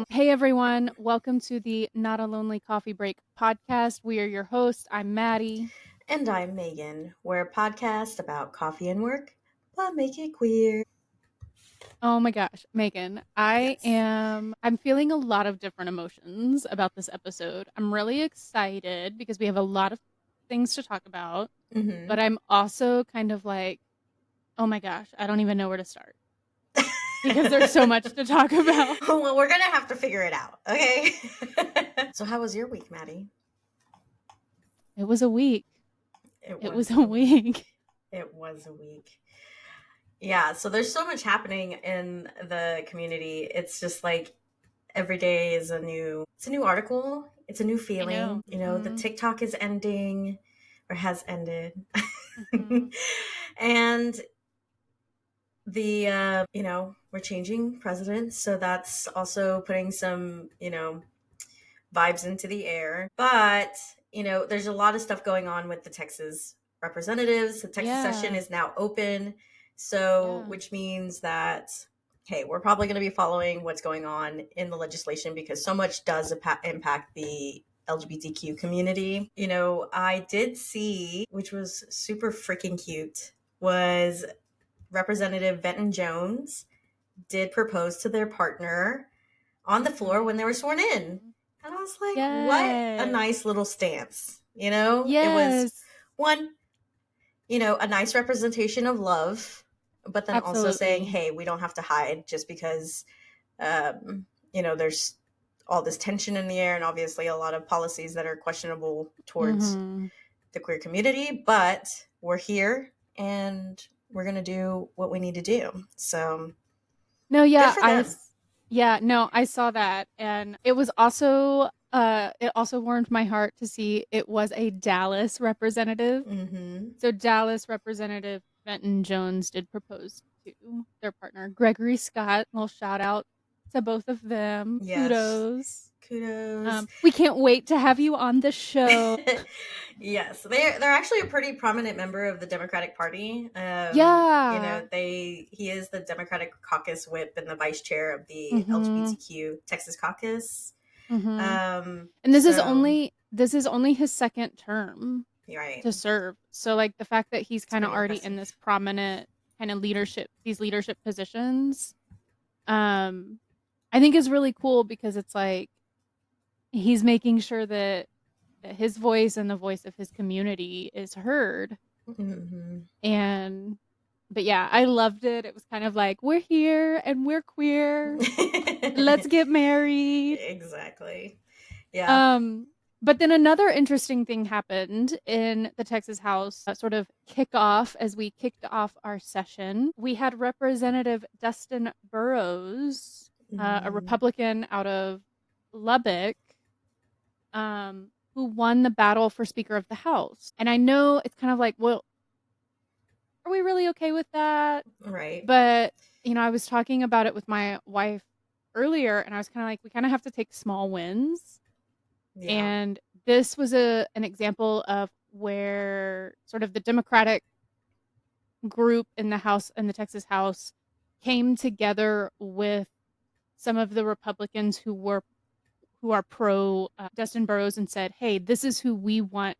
Hey everyone, welcome to the Not a Lonely Coffee Break podcast. We are your hosts. I'm Maddie. And I'm Megan. We're a podcast about coffee and work, but make it queer. Oh my gosh, Megan, Yes. I'm feeling a lot of different emotions about this episode. I'm really excited because we have a lot of things to talk about, Mm-hmm. but I'm also kind of like, oh my gosh, I don't even know where to start because there's so much to talk about. Well, we're gonna have to figure it out, okay? So, how was your week, Maddie? It was a week. It It was was a a week. week. It was a week. Yeah, so there's so much happening in the community. It's just like every day is a new article. It's a new I know. feeling. The TikTok is ending or has ended. Hmm. And we're changing presidents, so that's also putting some vibes into the air. But there's a lot of stuff going on with the Texas representatives. The Texas session Yeah. is now open, so Yeah. which means that, hey, we're probably going to be following what's going on in the legislation because so much does impact the LGBTQ community. I did see, which was super freaking cute, was Representative Benton Jones did propose to their partner on the floor when they were sworn in. Mhm. And I was like, what a Yes. nice little stance. It was Yes. one, a nice representation of love, but then also saying, Absolutely. hey, we don't have to hide just because, there's all this tension in the air and obviously a lot of policies that are questionable towards Mhm. the queer community, but we're here and we're going to do what we need to do. So No, good yeah, for them. yeah, no, I saw that and it also warmed my heart to see it was a Dallas representative. Mm-hmm. So Dallas Representative Benton Jones did propose to their partner Gregory Scott. Little shout out to both of them. Yes. Kudos. Kudos. We can't wait to have you on the show. Yes, they're actually a pretty prominent member of the Democratic Party. Yeah. He is the Democratic caucus whip and the vice chair of the Mhm. LGBTQ Texas caucus. Mhm. And So this is only his second term you're right. to serve. So like the fact that he's It's kind of pretty already in impressive. this prominent kind of leadership positions, um, I think is really cool because it's like he's making sure that his voice and the voice of his community is heard. Mm-hmm. And but yeah, I loved it. It was kind of like we're here and we're queer. Let's get married. Exactly. Yeah. Um, but then another interesting thing happened in the Texas House, sort of kickoff as we kicked off our session. We had Representative Dustin Burrows, a Mm-hmm. Republican out of Lubbock, who won the battle for Speaker of the House. And I know it's kind of like, well, are we really okay with that? Right. But, I was talking about it with my wife earlier, and I was kind of like, we kind of have to take small wins. Yeah. And this was an example of where sort of the Democratic group in the House in the Texas House came together with some of the Republicans who are pro Dustin Burrows and said, "Hey, this is who we want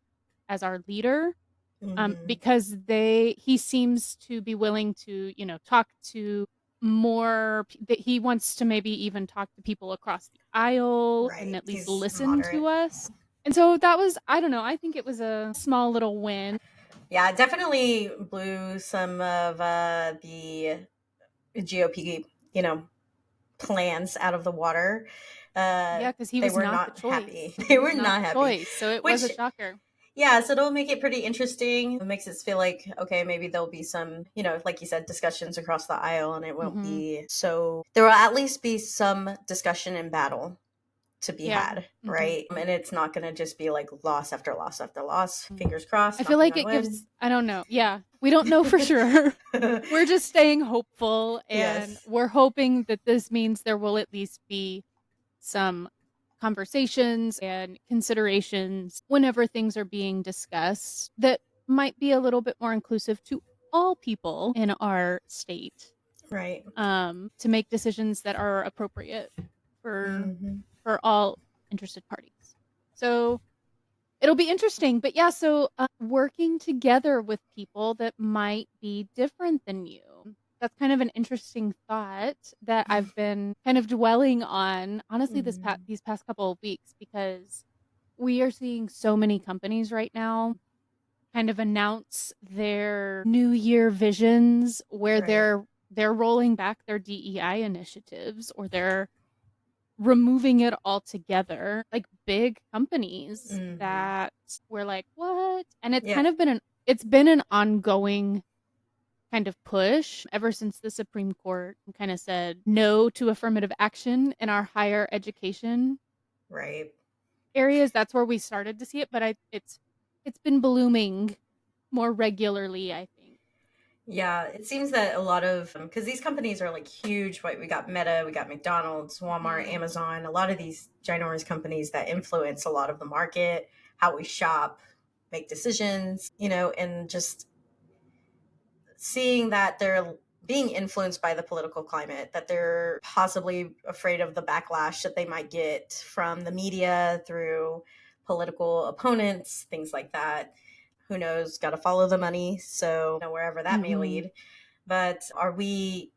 as our leader." Mm-hmm. Because he seems to be willing to talk to that he wants to maybe even talk to people across the aisle and Right. at least He's listen to moderate. us. And so that was, I don't know, I think it was a small little win. Yeah, it definitely blew some of the GOP, plans out of the water. Yeah, because he They was were not the not happy. choice. They He were was not not the happy. choice. So it was a Which, shocker. yeah, so it'll make it pretty interesting. It makes it feel like, okay, maybe there'll be some, like you said, discussions across the aisle, and it won't Hmm. be so. There will at least be some discussion and battle to be Yeah. had, Hmm. right? And it's not going to just be like loss after loss after loss. Fingers I crossed, feel knocking like on it wood. gives, I don't know. Yeah. We don't know for sure. We're just staying hopeful and Yes. we're hoping that this means there will at least be some conversations and considerations whenever things are being discussed that might be a little bit more inclusive to all people in our state, Right. to make decisions that are appropriate for Mm-hmm. all interested parties. So it'll be interesting. But yeah, so working together with people that might be different than you. That's kind of an interesting thought that I've been kind of dwelling on, honestly, Mm-hmm. these past couple of weeks, because we are seeing so many companies right now kind of announce their new year visions where Right. they're rolling back their DEI initiatives, or they're removing it altogether. Like big companies Mm-hmm. that we're like, what? And it's Yeah. kind of been an ongoing kind of push ever since the Supreme Court kind of said no to affirmative action in our higher education Right. areas. That's where we started to see it, but it's been blooming more regularly, I think. Yeah, it seems that a lot of because these companies are like huge. Right, we got Meta, we got McDonald's, Walmart, Mhm. Amazon. A lot of these ginormous companies that influence a lot of the market, how we shop, make decisions. And just seeing that they're being influenced by the political climate, that they're possibly afraid of the backlash that they might get from the media through political opponents, things like that. Who knows? Got to follow the money. So, wherever that may Mhm. lead. But are we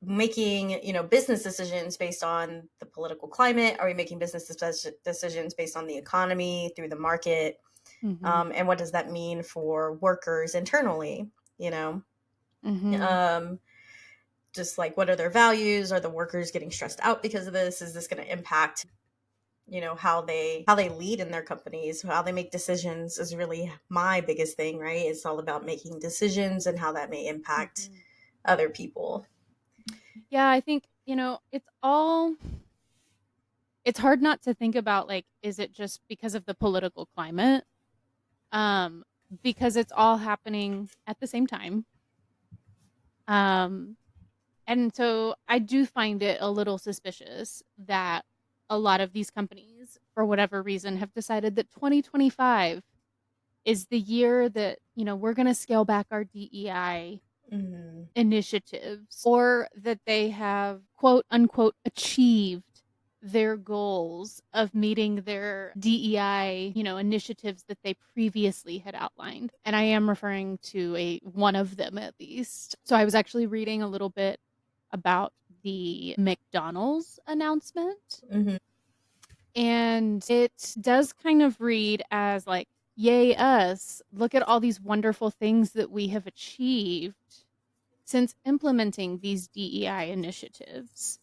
making, business decisions based on the political climate? Are we making business decisions based on the economy through the market? Mhm. And what does that mean for workers internally? You know, Mhm. um, just like what are their values? Are the workers getting stressed out because of this? Is this going to impact how they lead in their companies, how they make decisions is really my biggest thing, right? It's all about making decisions and how that may impact Mhm. other people. Yeah, I think, it's hard not to think about, like, is it just because of the political climate? Um because it's all happening at the same time. Um and so I do find it a little suspicious that a lot of these companies, for whatever reason, have decided that 2025 is the year that, we're going to scale back our DEI Mm-hmm. initiatives, or that they have quote unquote achieved their goals of meeting their DEI, initiatives that they previously had outlined. And I am referring to a one of them at least. So I was actually reading a little bit about the McDonald's announcement, Mm-hmm. and it does kind of read as like, yay us, look at all these wonderful things that we have achieved since implementing these DEI initiatives.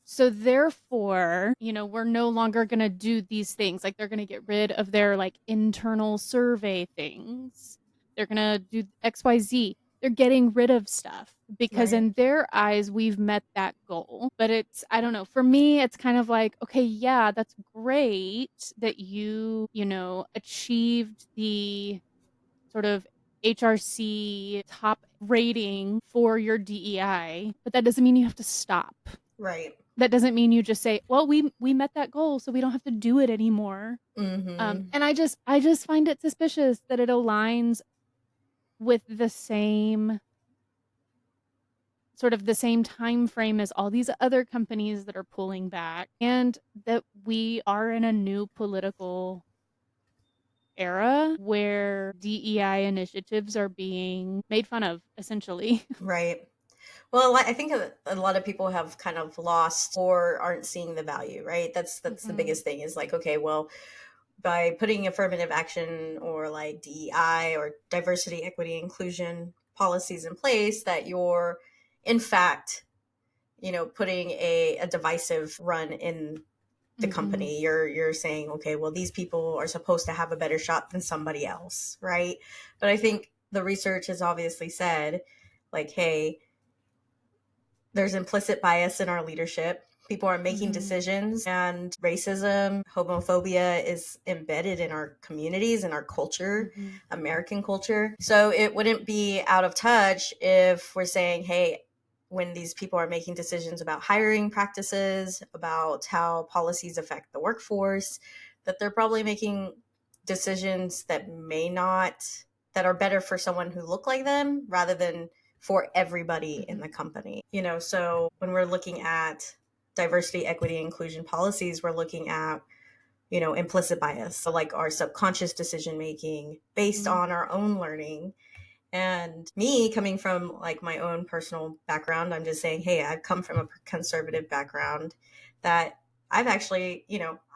So therefore, we're no longer going to do these things. Like they're going to get rid of their like internal survey things. They're going to do XYZ. They're getting rid of stuff because Right. in their eyes we've met that goal. But it's, I don't know, for me it's kind of like, okay, yeah, that's great that achieved the sort of HRC top rating for your DEI, but that doesn't mean you have to stop. Right. That doesn't mean you just say, "Well, we met that goal, so we don't have to do it anymore." Mm-hmm. And I just find it suspicious that it aligns with the same sort of the same time frame as all these other companies that are pulling back, and that we are in a new political era where DEI initiatives are being made fun of, essentially. Right. Well, I think a lot of people have kind of lost or aren't seeing the value, right? That's the Mhm. biggest thing is like, okay, well, by putting affirmative action or like DEI or diversity, equity, inclusion policies in place, that you're in fact, putting a divisive run in the Mhm. company. You're saying, okay, well, these people are supposed to have a better shot than somebody else, right? But I think the research has obviously said, like, hey, there's implicit bias in our leadership. People are making Mhm. decisions, and racism, homophobia is embedded in our communities and our culture, Mhm. American culture. So it wouldn't be out of touch if we're saying, hey, when these people are making decisions about hiring practices, about how policies affect the workforce, that they're probably making decisions that may not, that are better for someone who look like them rather than for everybody in Mhm. the company. So when we're looking at diversity, equity, inclusion policies, we're looking at, implicit bias. So like our subconscious decision making based on our own learning. And me coming from like my own personal background, I'm just saying, hey, I've come from a conservative background that I've actually,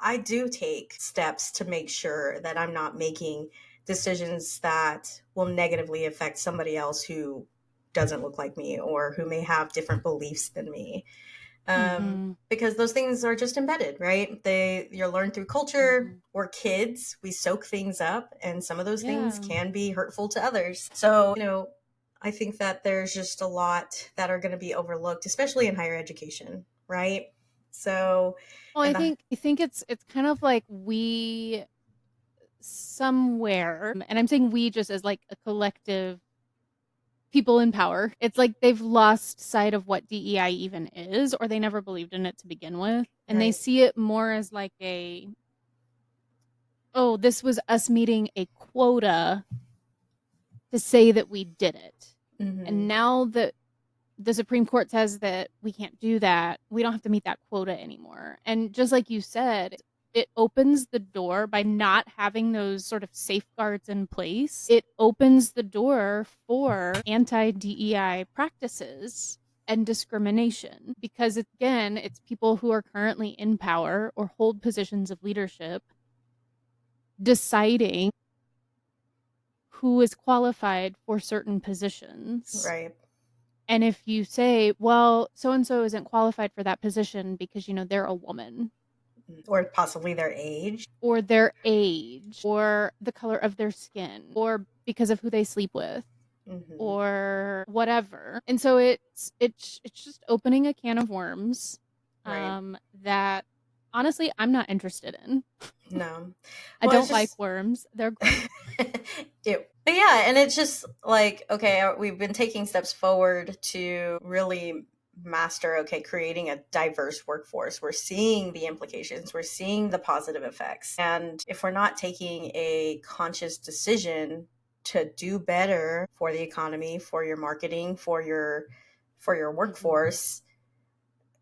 I do take steps to make sure that I'm not making decisions that will negatively affect somebody else who doesn't look like me or who may have different beliefs than me. Because those things are just embedded, right? You're learned through culture. We're kids, we soak things up, and some of those things can be hurtful to others. So, I think that there's just a lot that are going to be overlooked, especially in higher education, right? So, well, I think it's kind of like we somewhere, and I'm saying we just as like a collective people in power. It's like they've lost sight of what DEI even is, or they never believed in it to begin with. And they see it more as like oh, this was us meeting a quota to say that we did it. And now that the Supreme Court says that we can't do that, we don't have to meet that quota anymore. And just like you said, it opens the door by not having those sort of safeguards in place. It opens the door for anti DEI practices and discrimination because, again, it's people who are currently in power or hold positions of leadership deciding who is qualified for certain positions. Right. And if you say, well, so and so isn't qualified for that position because, they're a woman, or possibly their age, or the color of their skin, or because of who they sleep with, or whatever. And so it's just opening a can of worms that honestly I'm not interested in. No. I don't like worms. They're gross. But yeah, and it's just like, okay, we've been taking steps forward to really master, creating a diverse workforce. We're seeing the implications, we're seeing the positive effects. And if we're not taking a conscious decision to do better for the economy, for your marketing, for your workforce,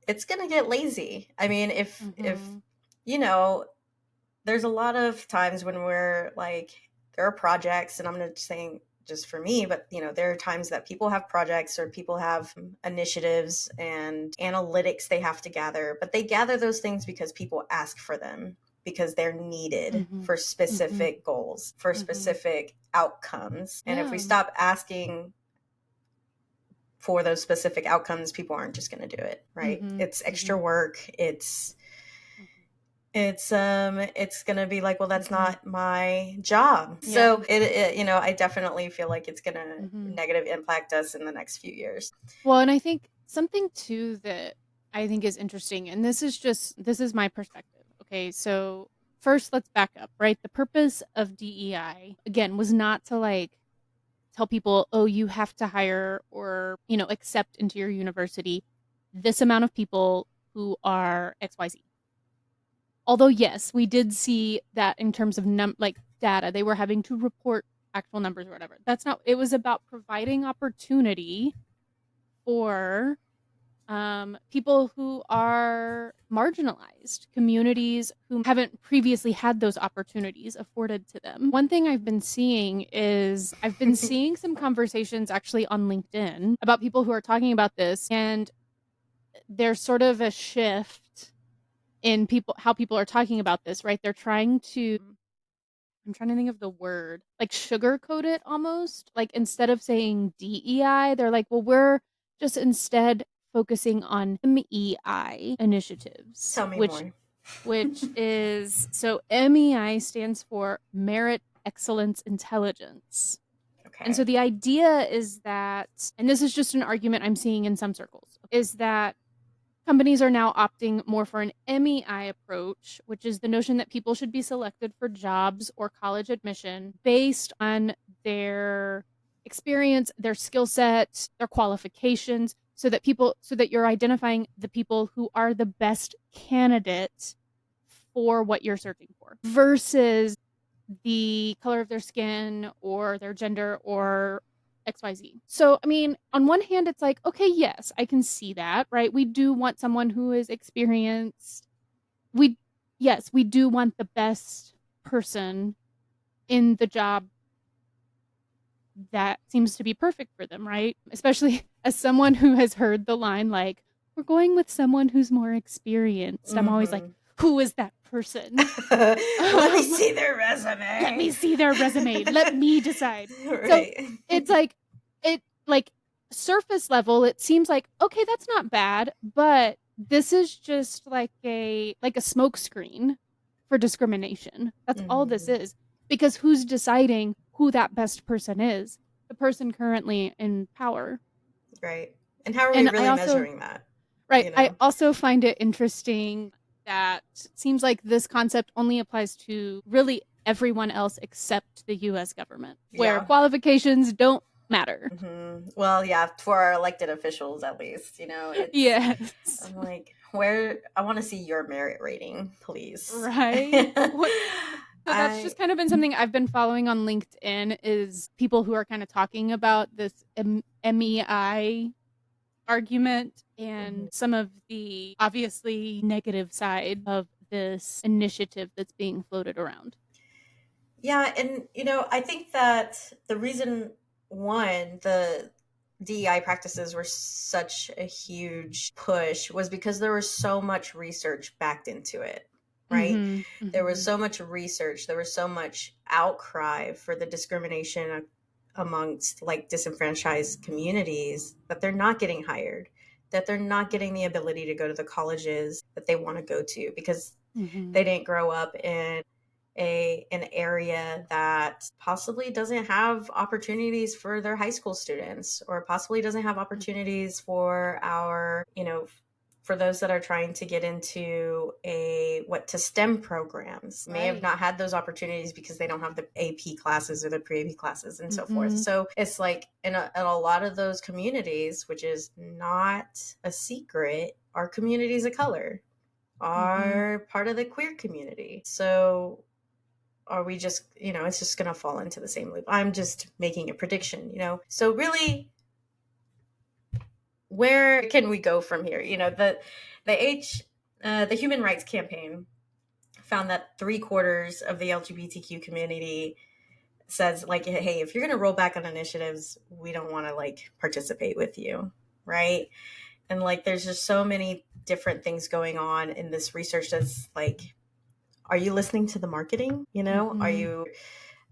it's going to get lazy. I mean, if there's a lot of times when we're like, there are projects, and I'm not saying just for me, but there are times that people have projects or people have initiatives and analytics they have to gather, but they gather those things because people ask for them, because they're needed for specific goals, for specific outcomes. And if we stop asking for those specific outcomes, people aren't just going to do it, right? It's extra work. It's going to be like, well, that's not my job. So it I definitely feel like it's going to negative impact us in the next few years. Well, and I think something too that I think is interesting, and this is my perspective. Okay, so first let's back up, right? The purpose of DEI, again, was not to like tell people, oh, you have to hire or, accept into your university this amount of people who are XYZ. Although, yes, we did see that in terms of data, they were having to report actual numbers or whatever. That's not, it was about providing opportunity for people who are marginalized, communities who haven't previously had those opportunities afforded to them. One thing I've been seeing is I've been seeing some conversations actually on LinkedIn about people who are talking about this, and there's sort of a shift in how people are talking about this, right? They're trying to, I'm trying to think of the word, like sugarcoat it almost. Like instead of saying DEI, they're like, well, we're just instead focusing on MEI initiatives. Tell me more. Which is, so MEI stands for Merit Excellence Intelligence. Okay. And so the idea is that, and this is just an argument I'm seeing in some circles, is that companies are now opting more for an MEI approach, which is the notion that people should be selected for jobs or college admission based on their experience, their skill set, their qualifications, so that you're identifying the people who are the best candidate for what you're searching for versus the color of their skin or their gender or XYZ. So, I mean, on one hand, it's like, okay, yes, I can see that, right? We do want someone who is experienced. We, yes, we do want the best person in the job that seems to be perfect for them, right? Especially as someone who has heard the line, like, we're going with someone who's more experienced. I'm always like, Mm-hmm. who is that person? Let me Um, see their let resume. me see their resume. Let me decide. So Right. it's like, it like surface level, it seems like, okay, that's not bad, but this is just like a smoke screen for discrimination. That's all this Mm-hmm. is. Because who's deciding who that best person is? The person currently in power. Right. And how are we And really measuring that? right, You I know? also find it interesting that it seems like this concept only applies to really everyone else except the US government, where Yeah. qualifications don't matter. Well, yeah, for our elected officials at least, it's Yes. I'm like, where I want to see your merit rating, please. Right? What so that's I just kind of been something I've been following on LinkedIn is people who are kind of talking about this MEI argument mhm. and some of the obviously negative side of this initiative that's being floated around. Yeah, and I think that the reason one, the DEI practices were such a huge push was because there was so much research backed into it, right? Mhm. There was Mhm. so much research, there was so much outcry for the discrimination amongst like disenfranchised communities that they're not getting hired, that they're not getting the ability to go to the colleges that they want to go to because Mhm. they didn't grow up in an area that possibly doesn't have opportunities for their high school students or possibly doesn't have opportunities for our for those that are trying to get into a what to STEM programs may have Right. not had those opportunities because they don't have the AP classes or the pre-AP classes and so forth. Mhm. So it's like in a lot of those communities, which is not a secret, are communities of color, Mhm. are part of the queer community. So are we just, it's just going to fall into the same loop. I'm just making a prediction. So really, where can we go from here? The Human Rights Campaign found that 3/4 of the LGBTQ community says like, hey, if you're going to roll back on initiatives, we don't want to like participate with you, right? And like, there's just so many different things going on in this research that's like, are you listening to the marketing? Mhm.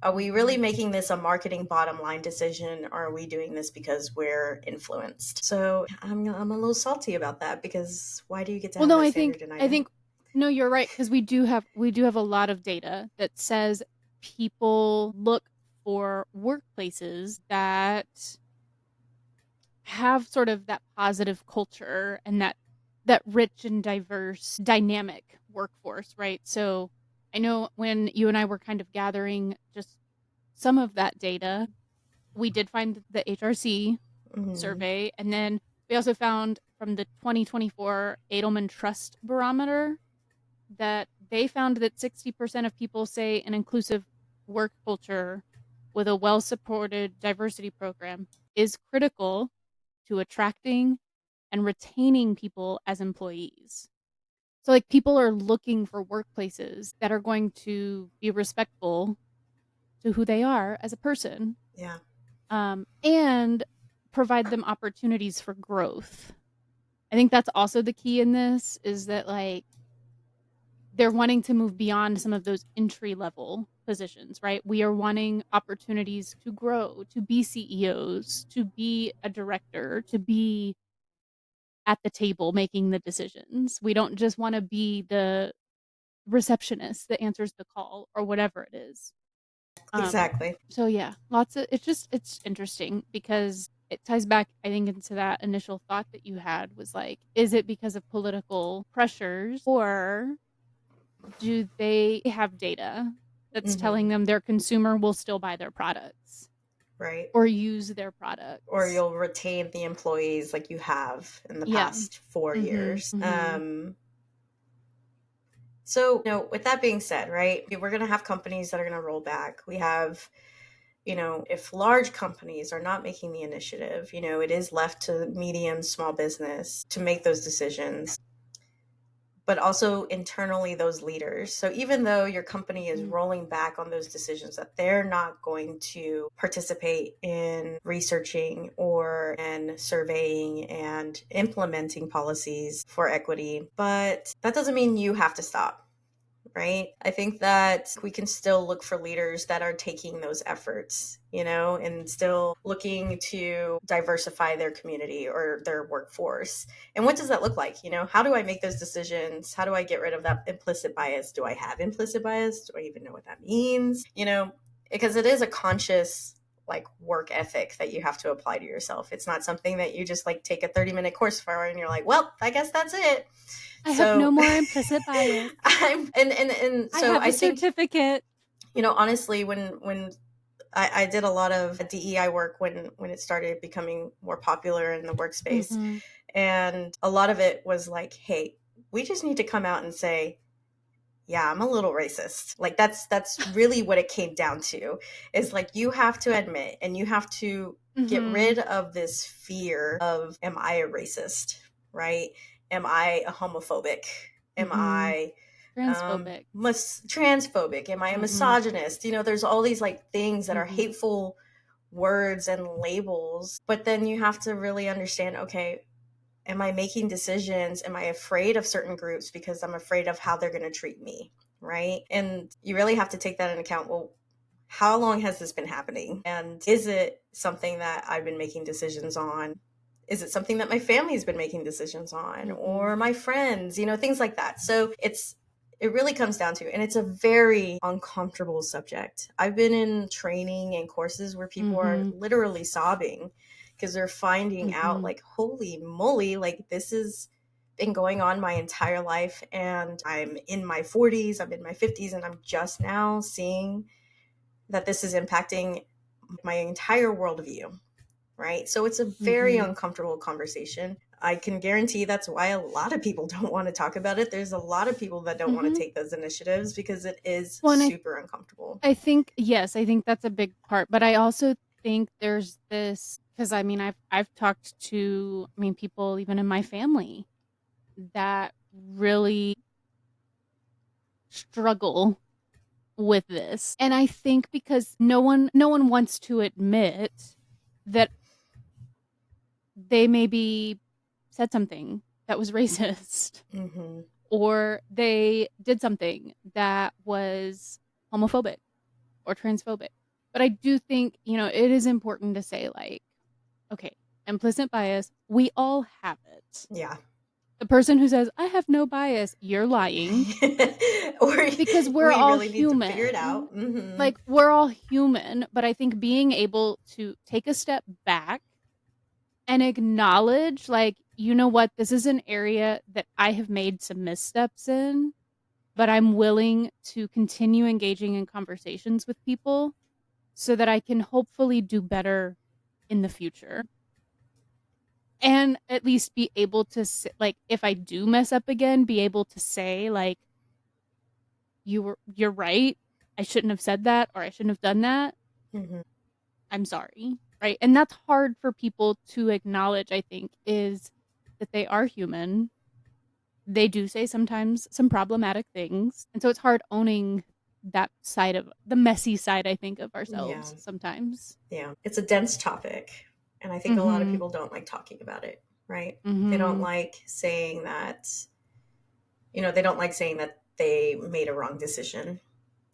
Are we really Mhm. making this a marketing bottom line decision, or are we doing this because we're influenced? So I'm a little salty about that because why do you get to Well, have no, that I standard think and I I don't? think no, you're right because we do have a lot of data that says people look for workplaces that have sort of that positive culture and that rich and diverse dynamic workforce, right? So I know when you and I were kind of gathering just some of that data, we did find the HRC Mm-hmm. survey, and then we also found from the 2024 Edelman Trust Barometer that they found that 60% of people say an inclusive work culture with a well supported diversity program is critical to attracting and retaining people as employees. So, like, people are looking for workplaces that are going to be respectful to who they are as a person, Yeah, and provide them opportunities for growth. I think that's also the key in this is that, like, they're wanting to move beyond some of those entry level positions, right? We are wanting opportunities to grow, to be CEOs, to be a director, to be at the table making the decisions. We don't just want to be the receptionist that answers the call or whatever it is. Um, exactly. so yeah, lots of it's interesting because it ties back, I think, into that initial thought that you had was like, is it because of political pressures or do they have data that's telling Mm-hmm. them their consumer will still buy their products Right. or use their Or products? you'll retain the employees like you have in the Yeah. past 4 years. Mm-hmm. So, with that being said, right, we're going to have companies that are going to roll back. We have if large companies are not making the initiative, it is left to medium, small business to make those decisions, but also internally those leaders. So even though your company is rolling back on those decisions, that they're not going to participate in researching or in surveying and implementing policies for equity, but that doesn't mean you have to stop. Right? I think that we can still look for leaders that are taking those efforts, and still looking to diversify their community or their workforce. And what does that look like? How do I make those decisions? How do I get rid of that implicit bias? Do I have implicit bias? Do I even know what that means? Because it is a conscious like work ethic that you have to apply to yourself. It's not something that you just like take a 30-minute course for and you're like, well, I guess that's it. I have no So more implicit bias. and I so have I a think, certificate. honestly, when I did a lot of DEI work when it started becoming more popular in the workspace, Mm-hmm. and a lot of it was like, hey, we just need to come out and say, yeah, I'm a little racist. Like that's really what it came down to. Is like you have to admit and you have to get Mm-hmm. rid of this fear of, am I a racist? Right? Am I a homophobic? Am Mm-hmm. I Transphobic. transphobic? Am I a Mm-hmm. misogynist? There's all these like things that are Mm-hmm. hateful words and labels, but then you have to really understand, okay, am I making decisions? Am I afraid of certain groups because I'm afraid of how they're going to treat me? Right. And you really have to take that into account. Well, how long has this been happening? And is it something that I've been making decisions on? Is it something that my family's been making decisions on, Mm-hmm. or my friends, things like that? So it really comes down to, and it's a very uncomfortable subject. I've been in training and courses where people are Mm-hmm. literally sobbing because they're finding out Mm-hmm. like, holy moly, like this has been going on my entire life. And I'm in my 40s, I'm in my 50s, and I'm just now seeing that this is impacting my entire worldview. Right. So it's a very Mm-hmm. uncomfortable conversation. I can guarantee that's why a lot of people don't want to talk about it. There's a lot of people that don't want to Mm-hmm. take those initiatives because it is Well, and super uncomfortable. I think yes, I think that's a big part. But I also think there's this because I mean I've talked to people even in my family that really struggle with this. And I think because no one wants to admit that they maybe said something that was racist Mm-hmm. or they did something that was homophobic or transphobic. But I do think, it is important to say like, okay, implicit bias, we all have it. Yeah. The person who says, I have no bias, you're lying Or because we're we all really need to figure it human. out. Mm-hmm. Like, we're all human, but I think being able to take a step back and acknowledge, like, you know what, this is an area that I have made some missteps in, but I'm willing to continue engaging in conversations with people so that I can hopefully do better in the future. And at least be able to, like, if I do mess up again, be able to say, like, you're right. I shouldn't have said that or I shouldn't have done that. Mm-hmm. I'm sorry. Right. And that's hard for people to acknowledge, I think, is that they are human. They do say sometimes some problematic things. And so it's hard owning that side of the messy side, I think, of Yeah. ourselves sometimes. Yeah. It's a dense topic. And I think a lot of Mm-hmm. people don't like talking about it. Right. They don't Mm-hmm. like saying that, they don't like saying that they made a wrong decision.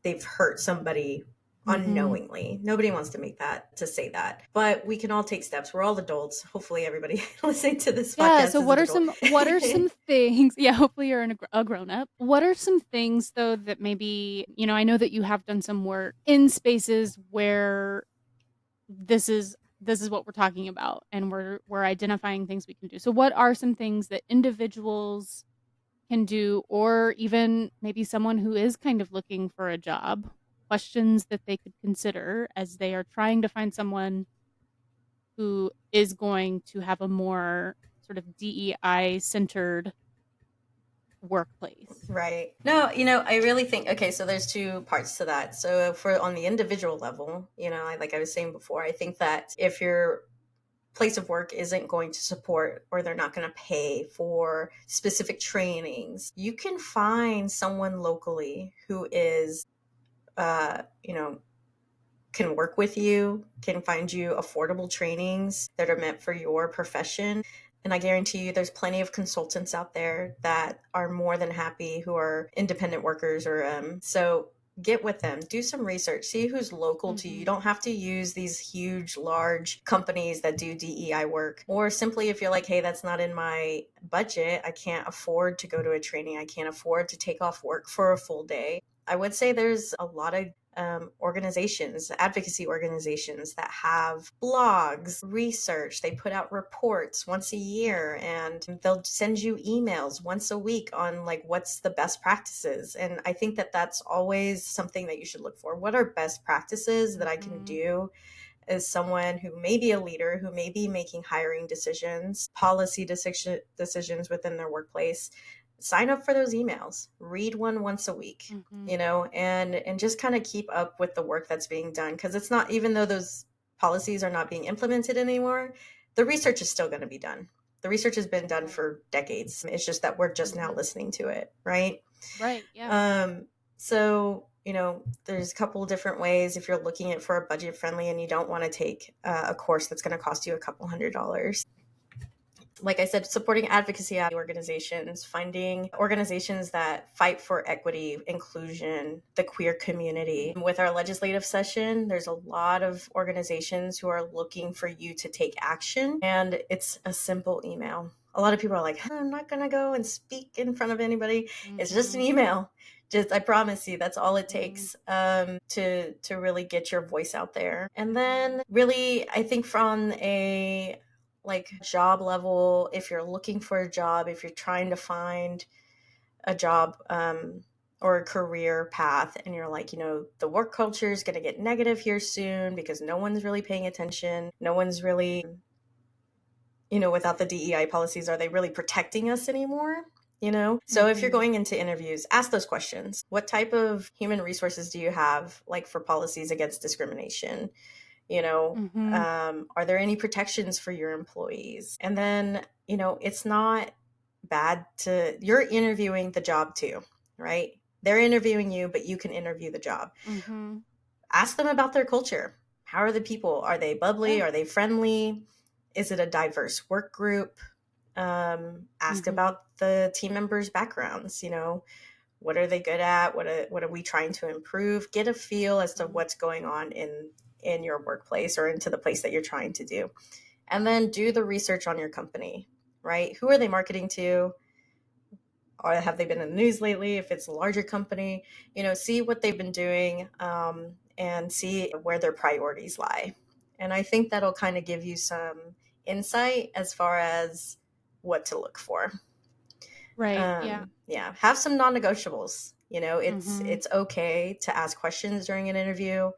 They've hurt somebody Mm-hmm. unknowingly. Nobody wants to say that. But we can all take steps. We're all adults. Hopefully everybody listening to this Yeah. podcast So is an what are adult. some things? Yeah. Hopefully you're a grown up. What are some things though that maybe I know that you have done some work in spaces where this is what we're talking about and we're identifying things we can do. So what are some things that individuals can do or even maybe someone who is kind of looking for a job, questions that they could consider as they are trying to find someone who is going to have a more sort of DEI centered workplace. Right. No, I really think, okay, so there's two parts to that. So for on the individual level, like I was saying before, I think that if your place of work isn't going to support or they're not going to pay for specific trainings, you can find someone locally who is, uh, you know, can work with you, can find you affordable trainings that are meant for your profession. And I guarantee you there's plenty of consultants out there that are more than happy, who are independent workers, or so get with them, do some research, see who's local to you. You don't have to use these huge, large companies that do DEI work. Or simply, if you're like, hey, that's not in my budget, I can't afford to go to a training, I can't afford to take off work for a full day, I would say there's a lot of organizations, advocacy organizations that have blogs, research. They put out reports once a year, and they'll send you emails once a week on like what's the best practices. And I think that that's always something that you should look for. What are best practices that I can do as someone who may be a leader, who may be making hiring decisions, policy decisions within their workplace? Sign up for those emails, read one once a week, and just kind of keep up with the work that's being done. Because it's not, even though those policies are not being implemented anymore, the research is still going to be done. The research has been done for decades. It's just that we're just now listening to it, right? Right. Yeah. So, there's a couple different ways. If you're looking at for a budget friendly and you don't want to take a course that's going to cost you a couple $100s, like I said, supporting advocacy organizations, finding organizations that fight for equity, inclusion, the queer community. With our legislative session, there's a lot of organizations who are looking for you to take action, and it's a simple email. A lot of people are like, I'm not going to go and speak in front of anybody. It's just an email. I promise you, that's all it takes to really get your voice out there. And then really, I think from a like job level, if you're looking for a job, if you're trying to find a job or a career path, and you're like, the work culture is going to get negative here soon because no one's really paying attention, no one's really, without the DEI policies, are they really protecting us anymore? So if you're going into interviews, ask those questions. What type of human resources do you have, like for policies against discrimination? Are there any protections for your employees? And then, it's not bad you're interviewing the job too, right? They're interviewing you, but you can interview the job. Ask them about their culture. How are the people? Are they bubbly? Yeah. Are they friendly? Is it a diverse work group? Ask about the team members' backgrounds. What are they good at? What are we trying to improve? Get a feel as to what's going on in your workplace or into the place that you're trying to do. And then do the research on your company, right? Who are they marketing to? Or have they been in the news lately? If it's a larger company, see what they've been doing, and see where their priorities lie. And I think that'll kind of give you some insight as far as what to look for. Right. Yeah. Yeah. Have some non-negotiables. It's okay to ask questions during an interview,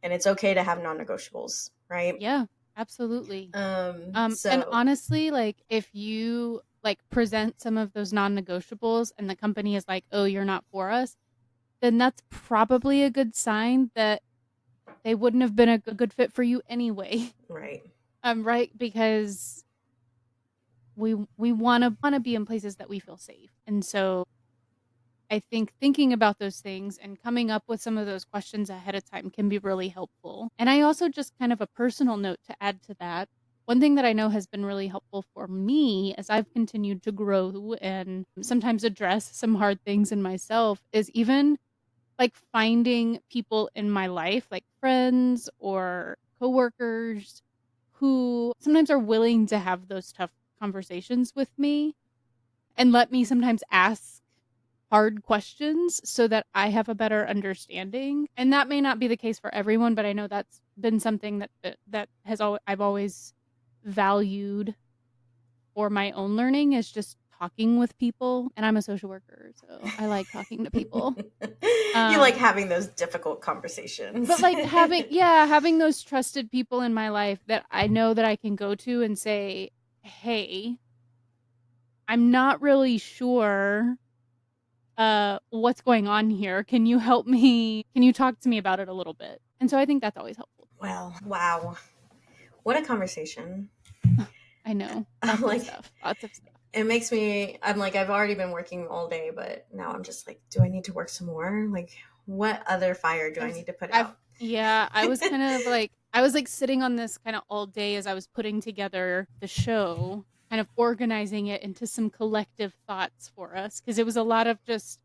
and it's okay to have non-negotiables, right? Yeah, absolutely. And So honestly, like if you like present some of those non-negotiables and the company is like, "Oh, you're not for us," then that's probably a good sign that they wouldn't have been a good fit for you anyway. right. Right? Because we wanna be in places that we feel safe. And so I think thinking about those things and coming up with some of those questions ahead of time can be really helpful. And I also just kind of a personal note to add to that. One thing that I know has been really helpful for me as I've continued to grow and sometimes address some hard things in myself is even like finding people in my life, like friends or coworkers who sometimes are willing to have those tough conversations with me and let me sometimes ask hard questions so that I have a better understanding. And that may not be the case for everyone, but I know that's been something that has I've always valued for my own learning is just talking with people. And I'm a social worker, so I like talking to people. You like having those difficult conversations. But like having those trusted people in my life that I know that I can go to and say, "Hey, I'm not really sure what's going on here? Can you help me? Can you talk to me about it a little bit? And so I think that's always helpful. Well, wow. What a conversation. I know. I'm Lots of like, stuff. Lots of stuff. it makes me, I'm like, I've already been working all day, but now I'm just like, do I need to work some more? Like, what other fire do I need to put I've out? yeah, I was kind of like I was like sitting on this kind of all day as I was putting together the show, kind of organizing it into some collective thoughts for us because it was a lot of just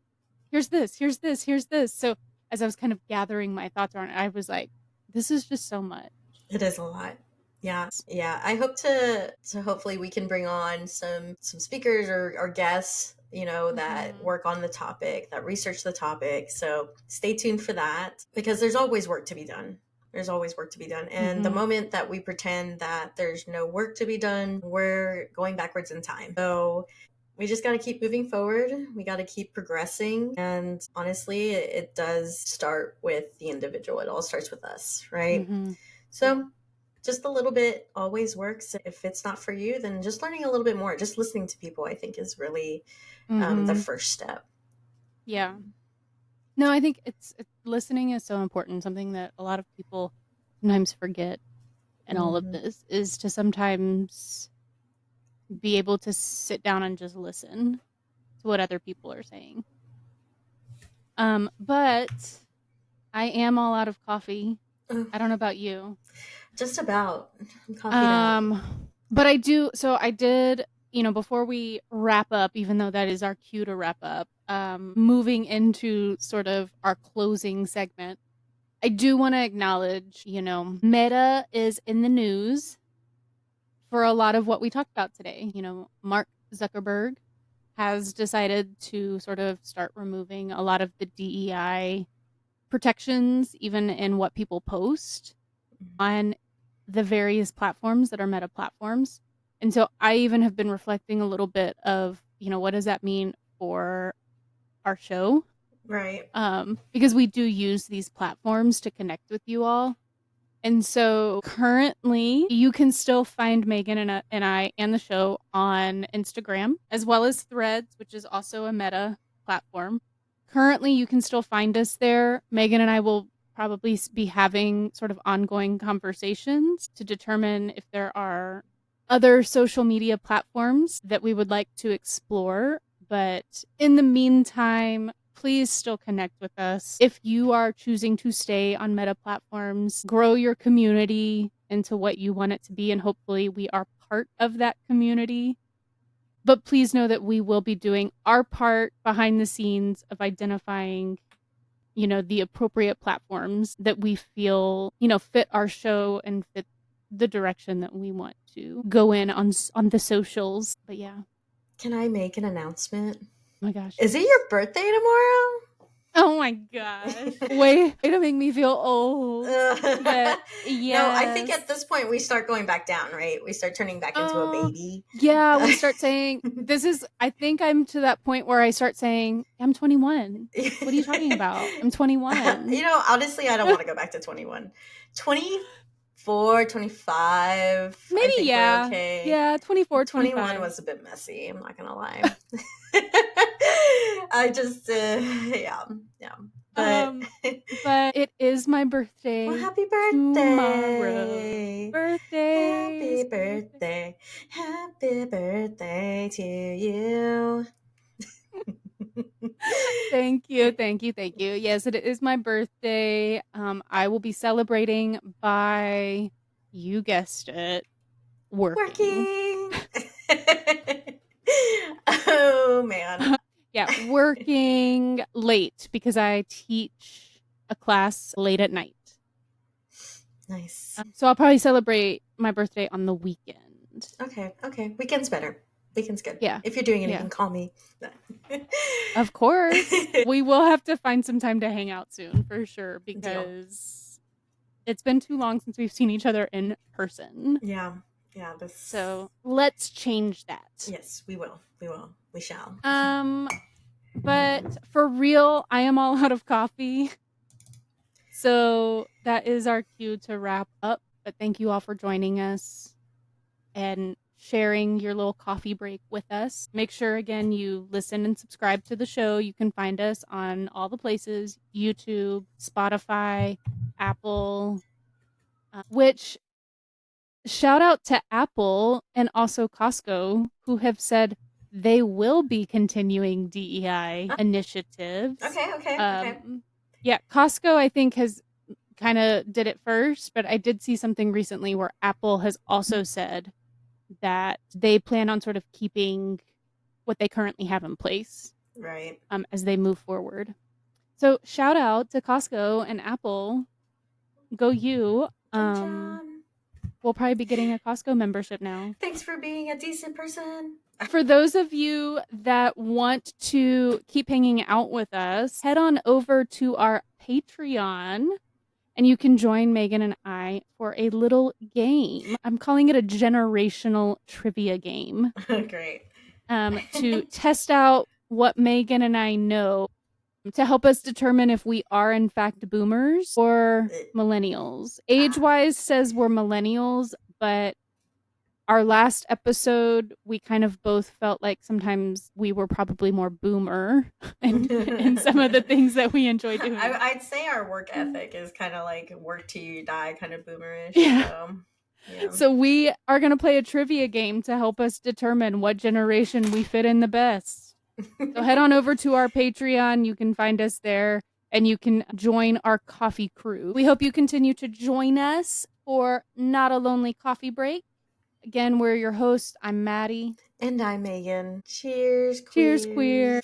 here's this, here's this, here's this. So as I was kind of gathering my thoughts around it, I was like, this is just so much. It is a lot. Yeah, yeah. I hope to hopefully we can bring on some speakers or guests, that Mm-hmm. work on the topic, that research the topic. So stay tuned for that because there's always work to be done. There's always work to be done. And the Mm-hmm. moment that we pretend that there's no work to be done, we're going backwards in time. So we just got to keep moving forward. We got to keep progressing. And honestly, it does start with the individual. It all starts with us, right? Mm-hmm. Yeah. So just a little bit always works. If it's not for you, then just learning a little bit more, just listening to people, I think is really the Mm-hmm. first step. Yeah. No, I think listening is so important. Something that a lot of people sometimes forget in all of Mm-hmm. this is to sometimes be able to sit down and just listen to what other people are saying. But I am all out of coffee. Oh, I don't know about you. just about. I'm coffeeed out. Um, but I do. So I did. Before we wrap up, even though that is our cue to wrap up, moving into sort of our closing segment, I do want to acknowledge, Meta is in the news for a lot of what we talked about today. Mark Zuckerberg has decided to sort of start removing a lot of the DEI protections, even in what people post on the various platforms that are Meta platforms. And so I even have been reflecting a little bit of, what does that mean for our show? Right. Because we do use these platforms to connect with you all. And so currently, you can still find Megan and I and the show on Instagram, as well as Threads, which is also a Meta platform. Currently, you can still find us there. Megan and I will probably be having sort of ongoing conversations to determine if there are other social media platforms that we would like to explore. But in the meantime, please still connect with us. If you are choosing to stay on Meta platforms, grow your community into what you want it to be, and hopefully we are part of that community. But please know that we will be doing our part behind the scenes of identifying, the appropriate platforms that we feel, fit our show and fit the direction that we want to go in on the socials. But yeah. Can I make an announcement? Oh my gosh, Is it yes. your birthday tomorrow? Oh my gosh. Way to make me feel old. But No, I think yes. at this point we start going back down, right? We start turning back into a Oh, baby. yeah, we start saying I think I'm to that point where I start saying, I'm 21. What are you talking about? I'm 21. Honestly, I don't want to go back to 21. 24, 25, I Maybe, think we're yeah. okay. Yeah, 24, 21 25. was a bit messy, I'm not going to lie. I just, yeah, yeah. But, Um, but it is my well, birthday happy tomorrow. birthday. Birthdays, Happy birthday. birthday. Happy birthday to you. Thank you, thank you, thank you. Yes, it is my birthday. I will be celebrating by, you guessed it, working. Working. Oh, man. Yeah, working late because I teach a class late at night. Nice. So I'll probably celebrate my birthday on the weekend. Okay, okay. Weekend's better. Weekend's good. Yeah, If you're doing yeah. anything, call me. Of course. We will have to find some time to hang out soon for sure Deal. because it's been too long since we've seen each other in person. Yeah, yeah. This. So let's change that. Yes, we will. We will. We shall. Um, but for real, I am all out of coffee. So that is our cue to wrap up. But thank you all for joining us. And sharing your little coffee break with us. Make sure, again, you listen and subscribe to the show. You can find us on all the places: YouTube, Spotify, Apple, which shout out to Apple and also Costco, who have said they will be continuing DEI initiatives. Okay. Yeah, Costco, I think, has kind of did it first, but I did see something recently where Apple has also said that they plan on sort of keeping what they currently have in place, Right. as they move forward. So shout out to Costco and Apple. Go you. Good job. We'll probably be getting a Costco membership now. Thanks for being a decent person. For those of you that want to keep hanging out with us, head on over to our Patreon and you can join Megan and I for a little game. I'm calling it a generational trivia game. Great. To test out what Megan and I know to help us determine if we are in fact boomers or millennials. Age wise says we're millennials, but our last episode, we kind of both felt like sometimes we were probably more boomer in some of the things that we enjoy doing. I'd say our work ethic is kind of like work till you die, kind of boomerish. Yeah. Yeah. So we are going to play a trivia game to help us determine what generation we fit in the best. So head on over to our Patreon. You can find us there and you can join our coffee crew. We hope you continue to join us for Not a Lonely Coffee Break. Again, we're your hosts. I'm Maddie. And I'm Megan. Cheers, Cheers, queer.